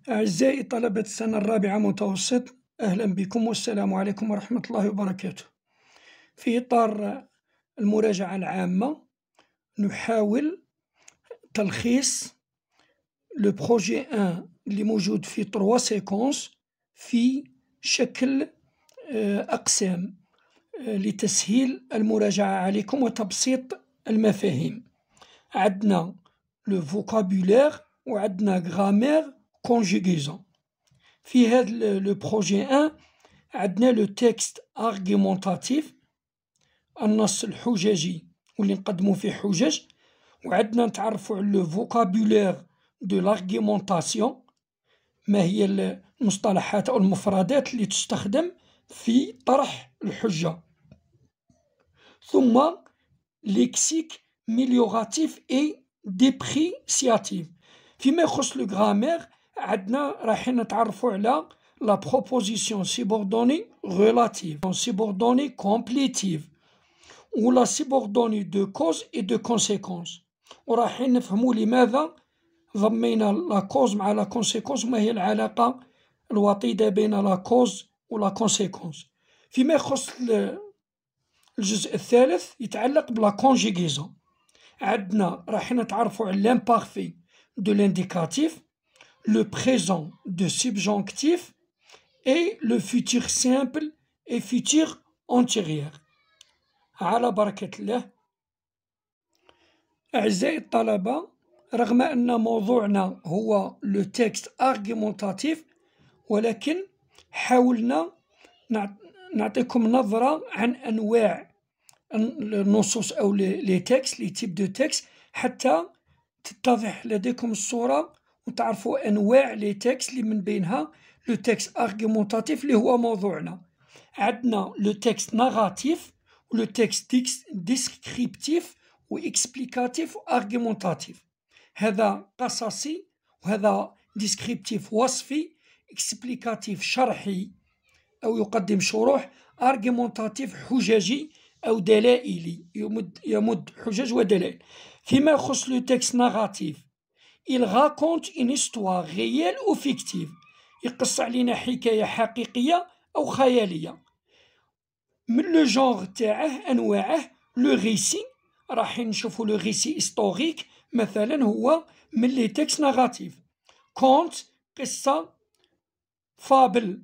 أعزائي طلبة السنة الرابعة متوسط، أهلا بكم والسلام عليكم ورحمة الله وبركاته. في إطار المراجعة العامة نحاول تلخيص لو بروجي 1 اللي موجود في 3 سيكونس في شكل أقسام لتسهيل المراجعة عليكم وتبسيط المفاهيم. عندنا لو فوكابولير وعندنا غرامير كونجوغيزون. في هذا لو بروجي 1 عندنا لو تكست ارغيمونتاتيف، النص الحججي واللي نقدمو فيه حجج، وعندنا نتعرفو على لو فوكابولير دو لارغيمونطاسيون، ما هي المصطلحات أو المفردات اللي تستخدم في طرح الحجة، ثم ليكسيك ميليوراتيف اي ديبريسياتيف. فيما يخص لو غرامير عندنا رايحين نتعرفو على لا بروبوزيسيون سيبوردوني غولاتيف، سيبوردوني كومبليتيف، و لا سيبوردوني دو كوز اي دو كونسيكونس، ورايحين نفهمو لماذا ضمينا لا كوز مع لا كونسيكونس، وما هي العلاقة الوطيدة بين لا كوز و لا كونسيكونس. فيما يخص الجزء الثالث يتعلق بلا كونجيغيزون، عندنا رايحين نتعرفو على لامبارفي دو لانديكاتيف، le présent de subjonctif et le futur simple et futur antérieur. على بركة الله. أعزائي الطلبة، رغم أن موضوعنا هو لو تكست ارغيمونتاتيف، ولكن حاولنا نعطيكم نظرة عن أنواع النصوص أو لي تكست، لي تيب دو تكست، حتى تتضح لديكم الصورة وتعرفوا أنواع لي تكست اللي من بينها لو تكست ارغيمونتاتيف اللي هو موضوعنا. عندنا لو تكست ناراتيف و لو تكست ديسكريبتيف و اكسبليكاتيف و ارغيمونتاتيف. هذا قصصي، وهذا ديسكريبتيف وصفي، اكسبليكاتيف شرحي أو يقدم شروح، ارغيمونتاتيف حججي أو دلائلي يمد حجج ودلائل. فيما يخص لو تكست ناراتيف، il raconte une histoire réelle ou fictive، يقص علينا حكاية حقيقية أو خيالية. من لو جونغ تاعه أنواعه، لو ريسي، راح نشوفو لو ريسي هيستوريك مثلا، هو من لي تكست ناراتيف. كونت قصة، فابل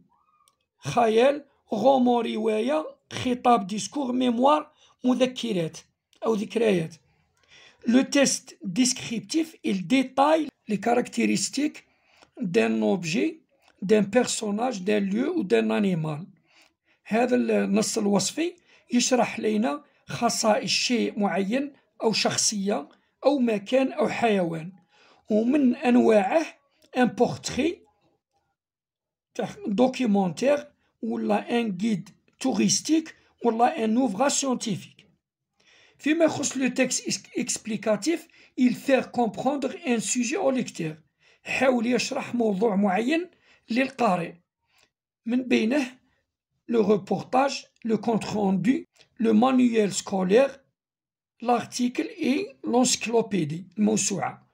خيال، غومون رواية، خطاب ديسكور، ميموار مذكرات أو ذكريات. Le test descriptif, il détaille les caractéristiques d'un objet, d'un personnage, d'un lieu ou d'un animal. هذا النص الوصفي يشرح لنا خصائص شيء معين أو شخصية أو مكان أو حيوان. ومن أنواعه ان بورتري، دوكيومونتير، ولا ان جيد توريستيك، ولا ان اوفراج سيونتيفيك. فيما يخص لو تكست اكسبليكاتيف، il fait comprendre un sujet au lecteur، حاول يشرح موضوع معين للقارئ، من بينه لو reportage، لو compte rendu، لو manuel scolaire، l'article et l'encyclopédie الموسوعة.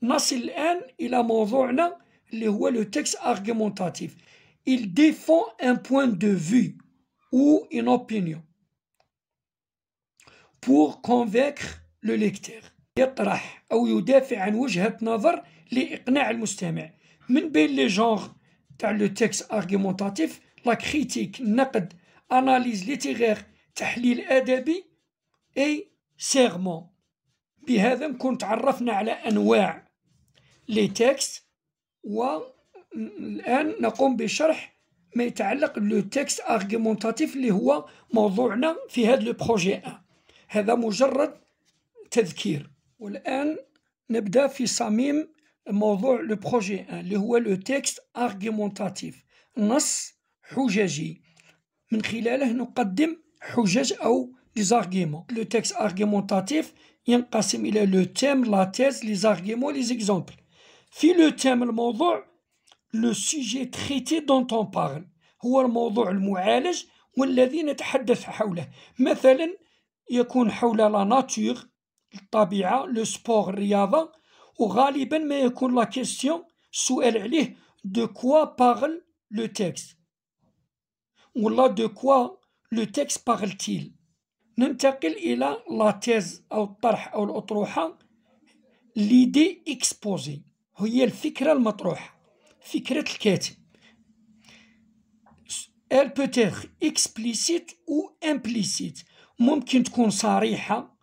نصل الآن إلى موضوعنا اللي هو لو تكست argumentatif. Il défend un point de vue ou une opinion pour convaincre le lecteur، يطرح أو يدافع عن وجهة نظر لإقناع المستمع. من بين لي جونغ تاع لو تكست ارغيمونتاتيف، لا كريتيك النقد، اناليز ليتيغير تحليل أدبي، اي سيغمون. بهذا نكون تعرفنا على أنواع لي تكست، والآن نقوم بشرح ما يتعلق لو تكست ارغيمونتاتيف اللي هو موضوعنا في هذا لو بروجي 1. هذا مجرد تذكير، والآن نبدأ في صميم موضوع لو بروجي 1 اللي هو لو تكست ارغيمونتاتيف، نص حججي، من خلاله نقدم حجج أو ليزارغيمون. لو تكست ارغيمونتاتيف ينقسم إلى لو تيم، لا تيز، لي زارغيمون، لي زيكزامبل. في لو تيم الموضوع، لو سوجي تريتي دونت اون بارل، هو الموضوع المعالج والذي نتحدث حوله. مثلا يكون حول لا ناتور، الطبيعة، لو سبور، الرياضة، وغالبا ما يكون لا كيستيون السؤال عليه de quoi parle le texte ولا de quoi le texte parle-t-il. ننتقل إلى لا تيز أو الطرح أو الأطروحة. ليدي إكسبوزي هي الفكرة المطروحة، فكرة الكاتب. elle peut être explicite ou implicite، ممكن تكون صريحة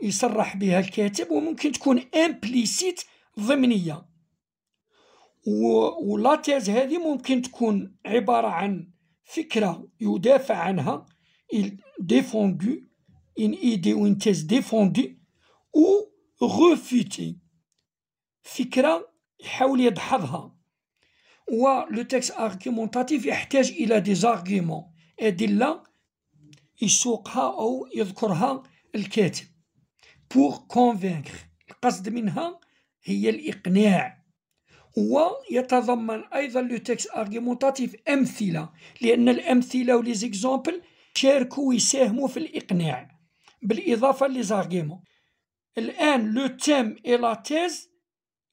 يصرح بها الكاتب، وممكن تكون implicite ضمنية. ولا تيز هذه ممكن تكون عبارة عن فكرة يدافع عنها défendu une idée ou une thèse défendue ou refutée، فكرة يحاول يدحضها. ولو تكست ارغيومونتاتيف يحتاج إلى دي زارغيومون، أدلة يسوقها أو يذكرها الكاتب pour convaincre، القصد منها هي الإقناع. ويتضمن أيضا لو تكست ارغيومونتاتيف أمثلة، لأن الأمثلة ولي زيكزامبل شاركوا ويساهموا في الإقناع بالإضافة لزارغيومون. الآن لو تيم إي لا تيز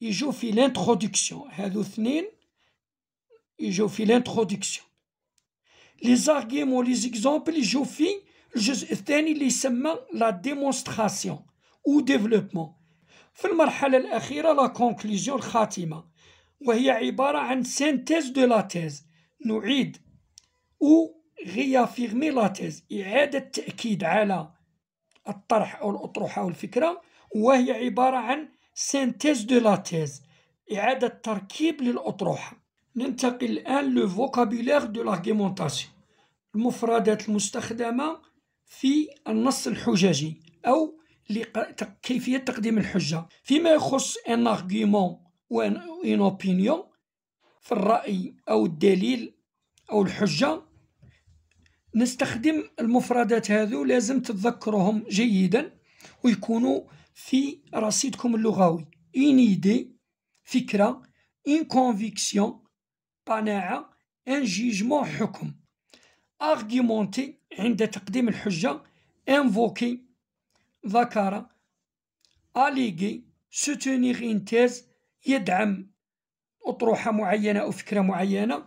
يجوا في لانترودكسيون، هذو اثنين يجوا في لانترودكسيون. لي زارغيومون لي زيكزامبل يجوا في الجزء الثاني اللي يسمى لا ديمونستراسيون أو ديفلوبمون. في المرحلة الأخيرة لا كونكلوزيون، الخاتمة، وهي عبارة عن سينتيز دو لا تيز، نعيد أو غيافيرمي لا تيز، إعادة تأكيد على الطرح أو الأطروحة أو الفكرة، وهي عبارة عن سينتيز دو لا تيز، إعادة تركيب للأطروحة. ننتقل الآن لو فوكابولير دو لارغيمونتاسيون، المفردات المستخدمة في النص الحججي أو كيفية تقديم الحجة. فيما يخص ان ارغيومون و ان اوبينيون، في الرأي أو الدليل أو الحجة، نستخدم المفردات هذو، لازم تتذكروهم جيدا ويكونوا في رصيدكم اللغوي. une idée فكرة، une conviction قناعة، un jugement حكم. argumenter عند تقديم الحجة، invoquer ذكر، alléguer soutenir une thèse يدعم أطروحة معينة أو فكرة معينة،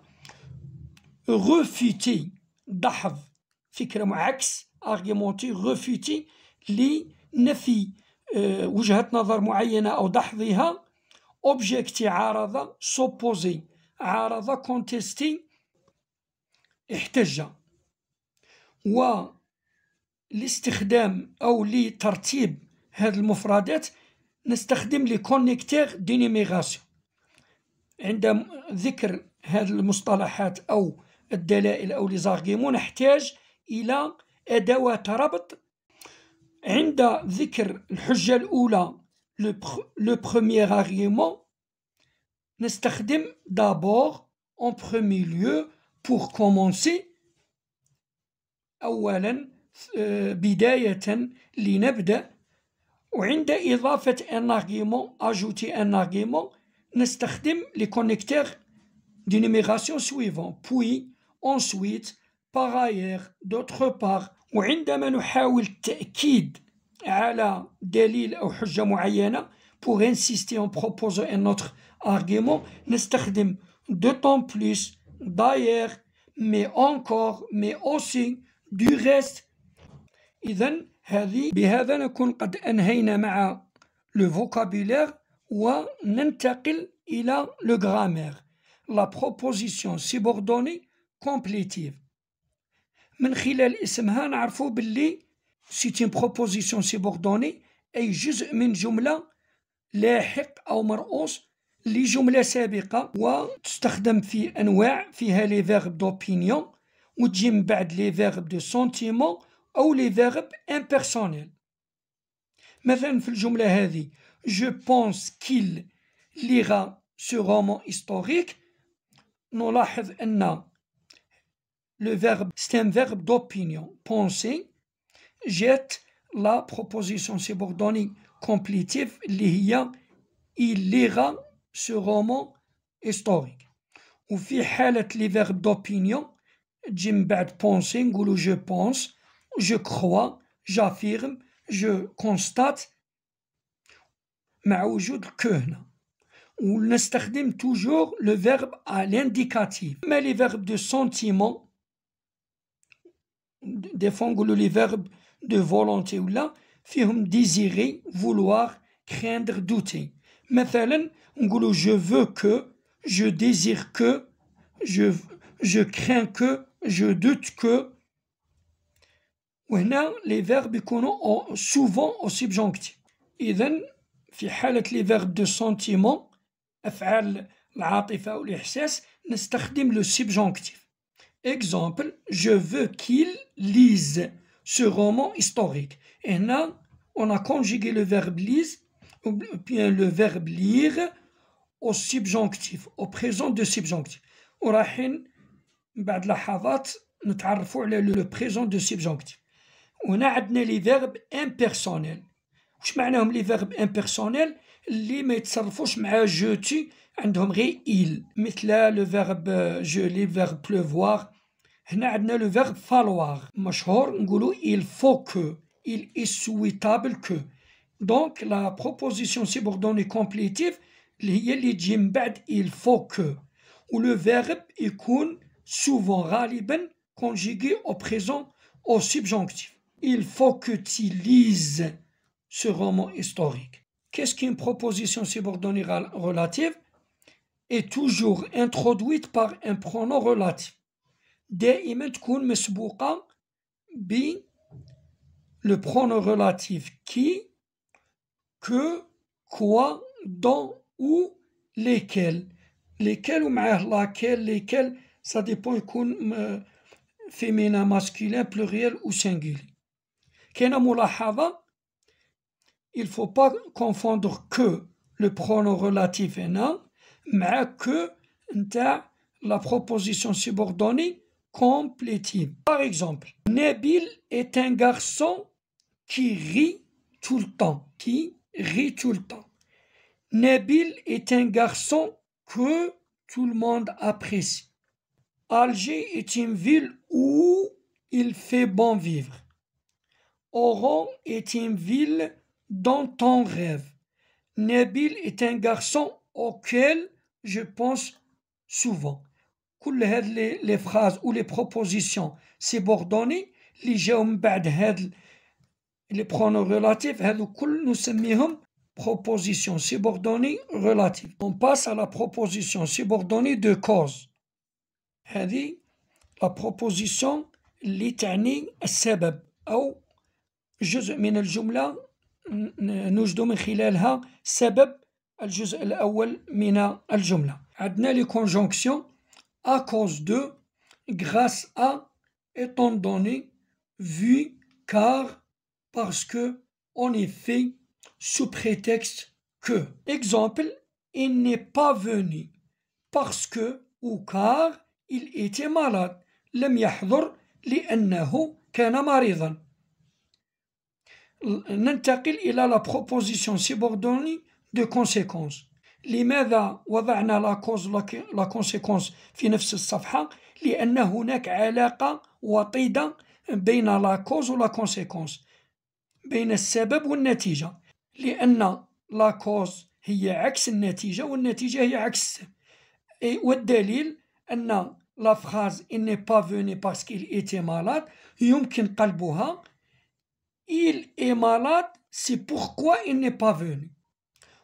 refuter دحض فكرة عكس argumenter refuter لنفي وجهة نظر معينة أو دحضها، objecter عارضة، s'opposer عارضة، contester احتج. والاستخدام أو لترتيب هذه المفردات نستخدم لي كونيكتير دي نيميغاسيون. عند ذكر هذه المصطلحات أو الدلائل أو لي زارغيمون نحتاج إلى أدوات ربط. عند ذكر الحجة الأولى لو بروميير argument نستخدم d'abord en premier lieu pour commencer، أولا بداية لنبدأ. وعند إضافة un argument ajouter un argument نستخدم les connecteurs de numération suivants puis ensuite par ailleurs d'autre part. وعندما نحاول التأكيد على دليل أو حجة معينة pour insister en proposant un autre argument نستخدم d'autant plus, d'ailleurs, mais encore, mais aussi, du reste. إذن بهذا نكون قد أنهينا مع لو فوكابولير، وننتقل إلى لو غرامير، لا بروبوزيسيون سيبوردوني كومبليتيف. من خلال اسمها نعرفو باللي سيت اون بروبوزيسيون سيبوردوني، أي جزء من جملة لاحق أو مرؤوس لجملة سابقة، وتستخدم في أنواع فيها لي فيرب دوبينيون، وتجي من بعد لي فيرب دو سونتيمون أو لي فيرب امبيرسونيل. مثلا في الجملة هذه جو بونس كيل ليغا سو رومان هيستوريك، نلاحظ أن لو فيرب سي ان فيرب دوبينيون بونسي جات لا بروبوزيسيون سيبوردوني كومبليتيف اللي هي il lira ce roman historique. وفي حالة لي فيرب دوبينيون تجي من بعد بونسي نقولو جو بونس، جو كخوا، جافيرم، جو كونستات، مع وجود الكو هنا. ونستخدم toujours le verbe à l'indicatif. أما les verbes de sentiment des fois نقولوا les verbes de volonté ولا فيهم désirer, vouloir, craindre, douter. مثلا نقولوا je veux que, je désire que, je crains que, je doute que. وهنا les verbes يكونوا souvent au subjonctif. إذن في حالة les verbes de sentiment أفعال العاطفة والإحساس نستخدم le subjonctif. Exemple, je veux qu'il lise ce roman historique. Et هنا on a conjugué le verbe lise ou bien le verbe lire au subjonctif, au présent de subjonctif. ورايحين بعد لحظات نتعرفوا على le présent de subjonctif. وهنا عندنا لي فيرب امبيرسونيل. واش معناهم لي فيرب امبيرسونيل؟ اللي ما يتصرفوش مع جو تي، عندهم غير إل، مثل لو فيرب جولي، فيرب بلوفوار. هنا عندنا لو فيرب فالوار، مشهور نقولو il faut que، il est souhaitable que. دونك لا بروبوزيسيون سيبوردوني كومبليتيف اللي هي اللي تجي من بعد il faut que، ولو فيرب يكون souvent غالبا conjugué au présent au subjonctif. Il faut que tu lises ce roman historique. Qu'est-ce qu'une proposition subordonnée relative? Est toujours introduite par un pronom relatif. دائما تكون مسبوقة ب le pronom relatif qui, que, quoi, dont ou lesquels. lesquels ومعاه laquelle, lesquels, ça dépend يكون féminin, masculin, pluriel ou singulier. كاينة ملاحظة، il ne faut pas confondre que le pronom relatif هنا مع que نتاع la proposition subordonnée complétive. Par exemple, Nabil est un garçon qui rit tout le temps. Qui rit tout le temps. Nabil est un garçon que tout le monde apprécie. Alger est une ville où il fait bon vivre. Oran est une ville dont on rêve. Nabil est un garçon auquel je pense souvent. كل هاد les phrases ou les propositions subordonnées اللي جاو من بعد هاد les pronoms relatifs هادو كل نسميهم proposition subordonnée relative. On passe à la proposition subordonnée de cause. هذه la proposition اللي تعني السبب أو جزء من الجملة نوجد من خلالها سبب الجزء الأول من الجملة. عندنا les conjonctions à cause de, grâce à, étant donné, vu, car, parce que, en effet, sous prétexte que. Exemple, il n'est pas venu parce que ou car il était malade. لم يحضر لأنه كان مريضا. ننتقل إلى la proposition subordonnée de conséquence. لماذا وضعنا لا كونسيكونس في نفس الصفحة؟ لأن هناك علاقة وطيدة بين لا كوز ولا كونسيكونس، بين السبب والنتيجة، لأن لا كوز هي عكس النتيجة والنتيجة هي عكس السبب. والدليل أن لا phrase il n'est pas venu parce qu'il était malade يمكن قلبها il est malade c'est pourquoi il n'est pas venu.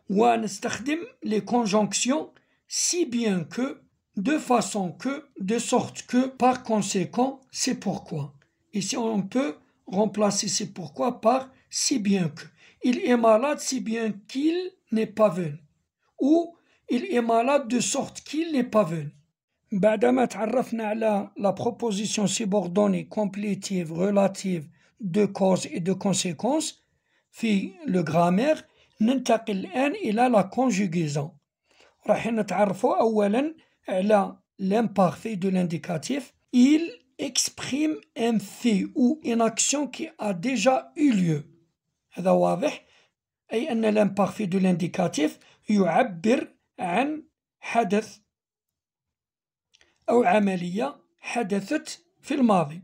ونستخدم les conjonctions si bien que, de façon que, de sorte que, par conséquent, c'est pourquoi. Ici on peut remplacer c'est pourquoi par si bien que. Il est malade si bien qu'il n'est pas venu. Ou il est malade de sorte qu'il n'est pas venu. بعدما تعرفنا على la proposition subordonnée complétive relative de cause et de conséquence في le grammaire، ننتقل الآن إلى la conjugaison. راح نتعرفوا أولا على l'imparfait de l'indicatif. Il exprime un fait ou une action qui a déjà eu lieu. هذا واضح، أي أن l'imparfait de l'indicatif يعبر عن حدث أو عملية حدثت في الماضي،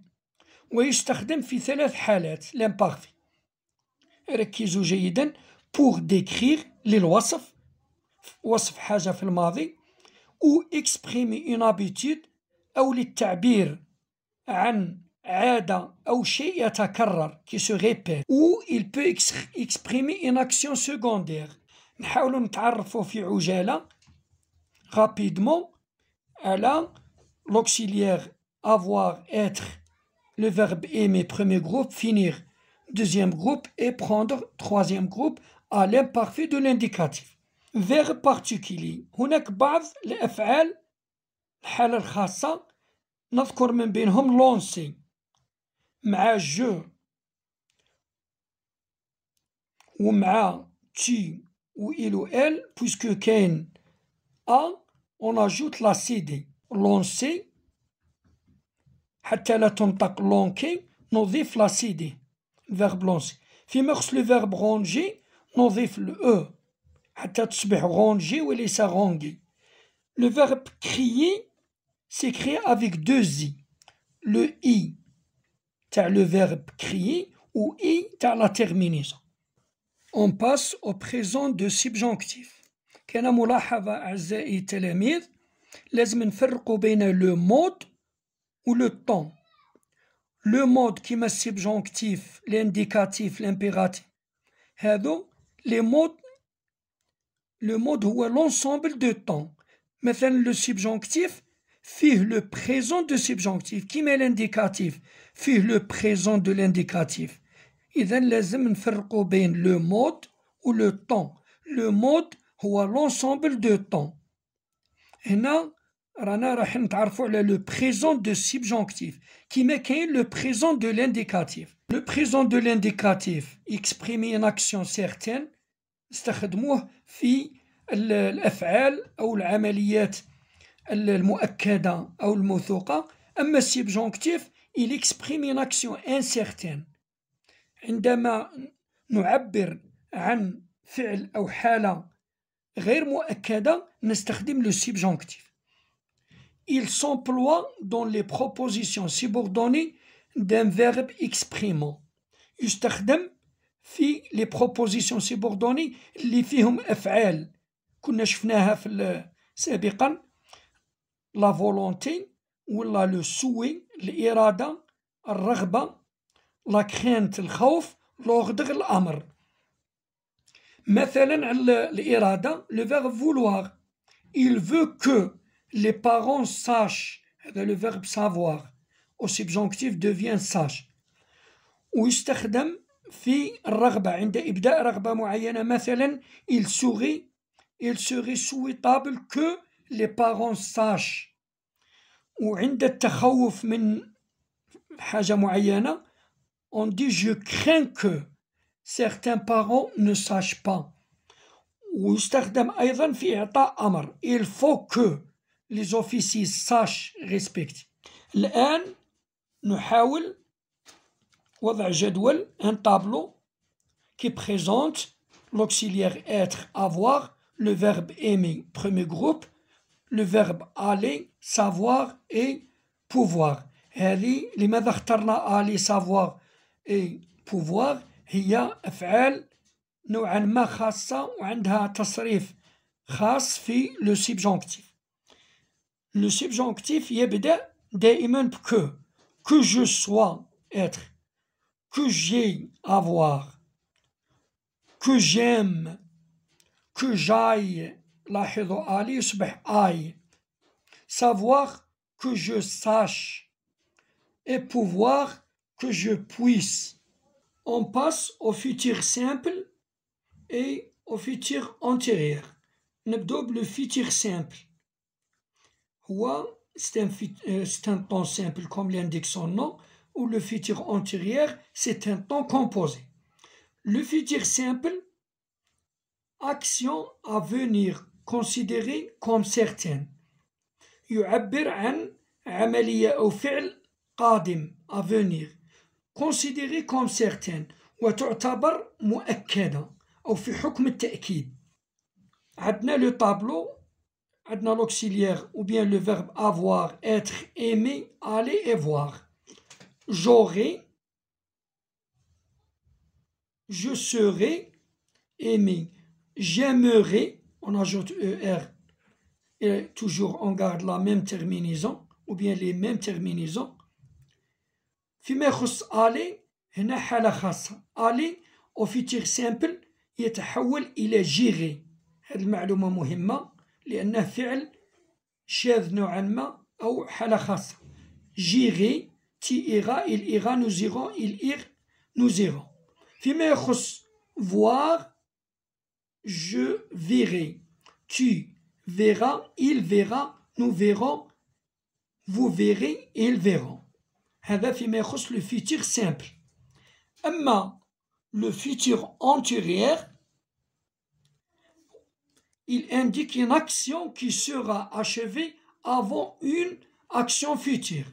ويستخدم في 3 حالات l'imparfait. ركزوا جيدا pour décrire للوصف وصف حاجة في الماضي، ou exprimer une habitude أو للتعبير عن عادة أو شيء يتكرر qui se répète، ou il peut exprimer une action secondaire. نحاولوا نتعرفوا في عجالة rapidement على l'auxiliaire avoir, être, le verbe aimer premier groupe, finir deuxième groupe et prendre troisième groupe à l'imparfait de l'indicatif. Verbe particulier. هناك بعض الأفعال الحالة الخاصة نذكر من بينهم لونسي مع جو ومع تي و إل و إل puisque كاين أ on ajoute la CD. لونسي حتى لا تنطق لونكي نضيف لا CD الفيرب لونسي. فيما يخص لو فيرب رونجي نضيف الأو حتى تصبح رونجي وليس رونجي. Le verbe crier s'écrit avec deux i. Le i تاع le verbe crier ou i تاع la terminaison. On passe au présent de subjonctif. كان ملاحظة أعزائي التلاميذ لازم نفرقوا بين le mode ou le temps. Le mode كيما السبجونكتيف l'indicatif l'impératif هادو les modes. Le mode هو l'ensemble de temps. مثلا le subjonctif فيه le présent de subjonctif كيما l'indicatif فيه le présent de l'indicatif. إذا لازم نفرقوا بين le mode و le temps. Le mode هو l'ensemble de temps. هنا رانا راح نتعرفوا على le présent de subjonctif كيما كاين le présent de l'indicatif. Le présent de l'indicatif exprime une action certaine نستخدموه في الأفعال أو العمليات المؤكدة أو الموثوقة. أما السبجونكتيف il exprime une action incertaine. عندما نعبر عن فعل أو حالة غير مؤكدة نستخدم le subjonctif. Il s'emploie dans les propositions subordonnées d'un verbe exprimant. يستخدم في لي بروبوزيسيون سيبوردوني اللي فيهم أفعال كنا شفناها في سابقا لا فولونتي ولا لو سوي الإرادة الرغبة لا كرينت الخوف لوغدغ الأمر. مثلا على الإرادة لو فيرب فولوار il veut que les parents sachent هذا لو فيرب savoir au subjonctif devient sache. ويستخدم في الرغبة عند إبداء رغبة معينة مثلا il serait souhaitable que les parents sachent. وعند التخوف من حاجة معينة on dit je crains que certains parents ne sachent pas. ويستخدم أيضا في إعطاء أمر il faut que les officiers sachent respecter. الآن نحاول وضع جدول un tableau qui présente l'auxiliaire être avoir, le verbe aimer premier groupe, le verbe aller savoir et pouvoir. هذه لماذا اخترنا aller savoir et pouvoir هي أفعال نوعا ما خاصة وعندها تصريف خاص في le subjonctif. Le subjonctif يبدأ دائما بكو que je sois être que j'ai avoir que j'aime que j'aille لاحظوا aller يصبح aille savoir que je sache et pouvoir que je puisse. On passe au futur simple et au futur antérieur. نبدأ le futur simple. C'est un temps simple comme l'indique son nom, ou le futur antérieur c'est un temps composé. Le futur simple, action à venir considérée comme certaine. يعبر عن عملية أو فعل قادم à venir considérée comme certaine وتعتبر مؤكدة أو في حكم التأكيد. عندنا le tableau عندنا l'auxiliaire ou bien le verbe avoir, être, aimer, aller et voir. J'aurai, je serai, aimer. J'aimerais, on ajoute ER et toujours on garde la même terminaison ou bien les mêmes terminaisons. فيما يخص aller هنا حالة خاصة. aller au futur simple يتحول إلى gérer. هذه المعلومة مهمة لأنه فعل شاذ نوعا ما أو حالة خاصة. gérer tu iras, il ira, nous irons, il ire, nous irons. فيما يخص voir je verrai, tu verras, il verra, nous verrons, vous verrez, ils verront. هذا فيما يخص le futur simple. أما le futur antérieur, il indique une action qui sera achevée avant une action future.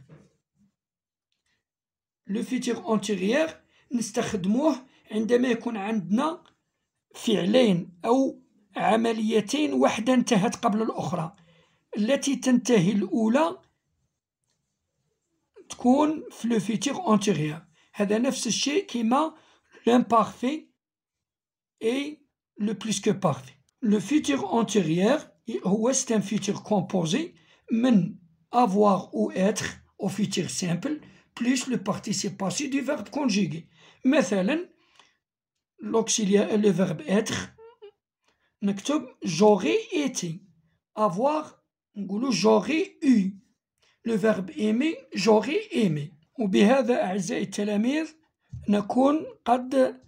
Le futur antérieur نستخدموه عندما يكون عندنا فعلين أو عمليتين، واحدة انتهت قبل الأخرى. التي تنتهي الأولى تكون في le futur antérieur. هذا نفس الشيء كما l'imparfait et le plus que parfait. Le futur antérieur هو c'est un futur composé من avoir ou être au futur simple plus le participe passé du verbe conjugué. مثلا l'auxiliaire, le verbe être نكتب j'aurais été. avoir نقولوا j'aurais eu. le verbe aimer j'aurais aimé. وبهذا أعزائي التلاميذ نكون قد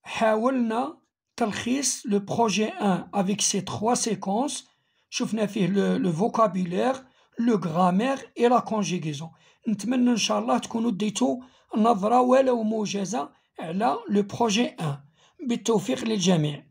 حاولنا تلخيص le projet 1 avec ces 3 séquences. شفنا فيه le vocabulaire, le grammaire et la conjugaison. نتمنى إن شاء الله تكونوا ديتوا نظرة ولو موجزة على le projet 1. بالتوفيق للجميع.